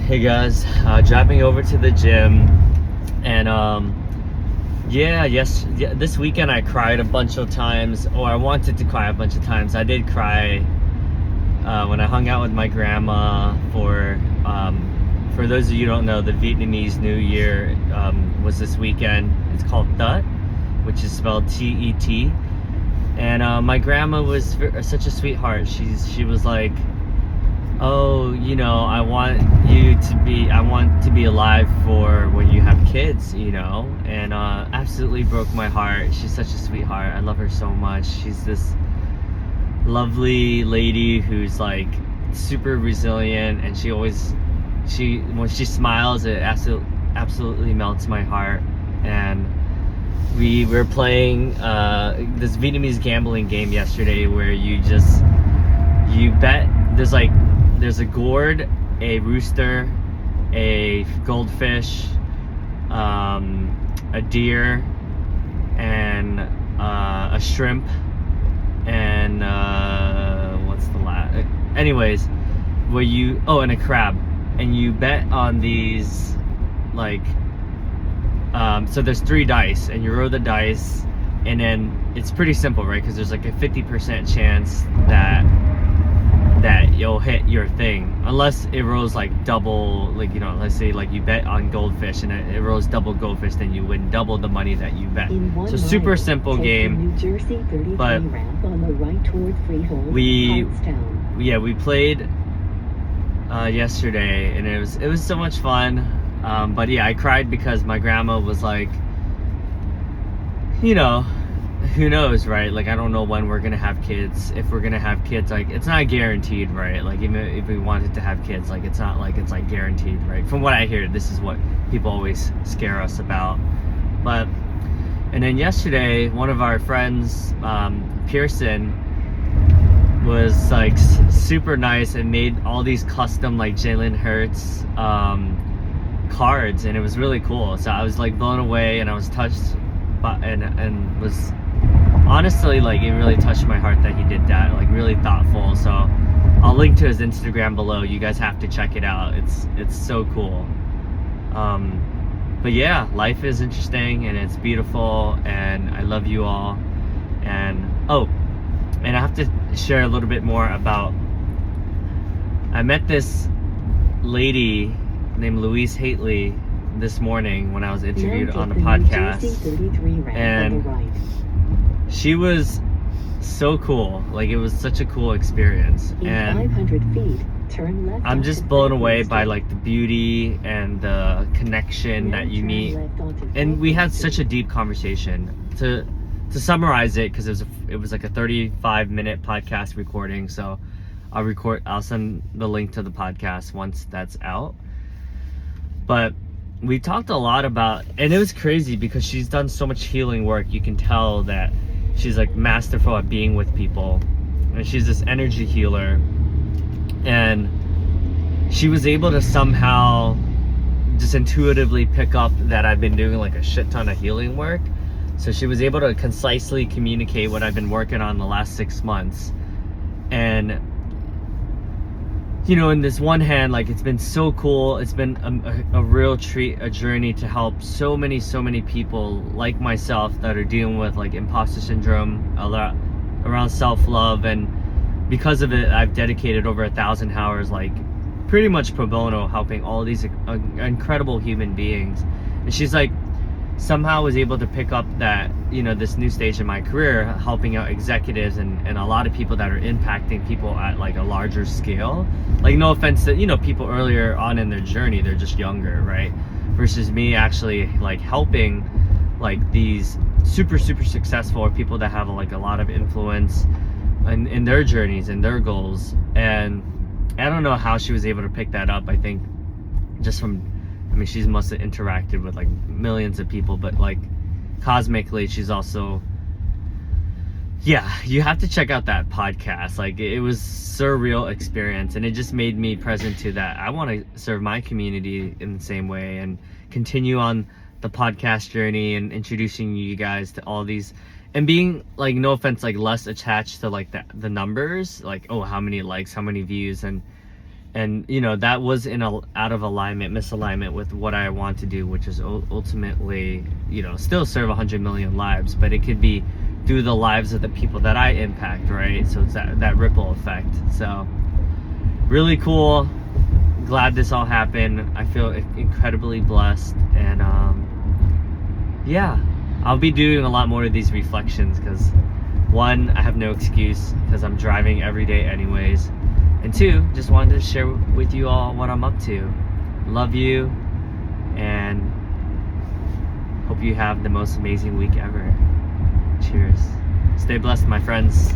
Hey guys, driving over to the gym, and this weekend I cried a bunch of times, or I wanted to cry a bunch of times. I did cry when I hung out with my grandma for those of you who don't know, the Vietnamese New Year was this weekend. It's called Tet, which is spelled T-E-T, and my grandma was such a sweetheart. She was like, oh, I want to be alive for when you have kids, and absolutely broke my heart. She's such a sweetheart. I love her so much. She's this lovely lady who's like super resilient, and when she smiles, it absolutely melts my heart. And we were playing this Vietnamese gambling game yesterday where you bet. There's a gourd, a rooster, a goldfish, a deer, and a shrimp, and what's the last? Anyways, and a crab, and you bet on these, so there's 3 dice, and you roll the dice, and then it's pretty simple, right? Because there's like a 50% chance that you'll hit your thing, unless it rolls like double, let's say you bet on goldfish and it rolls double goldfish, then you win double the money that you bet. So super simple game, but we played yesterday, and it was so much fun. But yeah, I cried because my grandma was like, who knows, right? I don't know when we're gonna have kids. If we're gonna have kids, it's not guaranteed, right? Even if we wanted to have kids, it's not it's guaranteed, right? From what I hear, this is what people always scare us about. And then yesterday, one of our friends, Pearson, was super nice and made all these custom Jalen Hurts cards, and it was really cool. So I was blown away, and I was touched and was honestly it really touched my heart that he did that. Really thoughtful. So I'll link to his Instagram below. You guys have to check it out. It's so cool. But yeah, life is interesting and it's beautiful, and I love you all. And I have to share a little bit more about, I met this lady named Louise Hately this morning when I was interviewed on the podcast, and she was so cool. It was such a cool experience, and 500 feet, turn left. I'm just blown away by the beauty and the connection that you meet. And we had such a deep conversation. To summarize it, because it was a 35-minute podcast recording, so I'll send the link to the podcast once that's out. But we talked a lot about, and it was crazy because she's done so much healing work. You can tell that she's masterful at being with people, and she's this energy healer, and she was able to somehow just intuitively pick up that I've been doing a shit ton of healing work. So she was able to concisely communicate what I've been working on the last 6 months. And in this one hand, it's been so cool. It's been a real treat, a journey to help so many people like myself that are dealing with imposter syndrome, around self-love. And because of it, I've dedicated over 1,000 hours, pretty much pro bono, helping all these incredible human beings. And she's somehow was able to pick up that, this new stage in my career, helping out executives and a lot of people that are impacting people at a larger scale. No offense to, people earlier on in their journey, they're just younger, right? Versus me actually helping these super successful, or people that have a lot of influence in their journeys and their goals. And I don't know how she was able to pick that up. I think just from, she must have interacted with millions of people, but cosmically, she's also, you have to check out that podcast. It was surreal experience, and it just made me present to that. I want to serve my community in the same way and continue on the podcast journey and introducing you guys to all these, and being no offense, less attached to the numbers, how many likes, how many views, and and you know, that was out of alignment, misalignment with what I want to do, which is ultimately, you know, still serve 100 million lives, but it could be through the lives of the people that I impact, right? So it's that ripple effect. So really cool. Glad this all happened. I feel incredibly blessed, and yeah, I'll be doing a lot more of these reflections because, one, I have no excuse because I'm driving every day anyways, and two, just wanted to share with you all what I'm up to. Love you, and hope you have the most amazing week ever. Cheers. Stay blessed, my friends.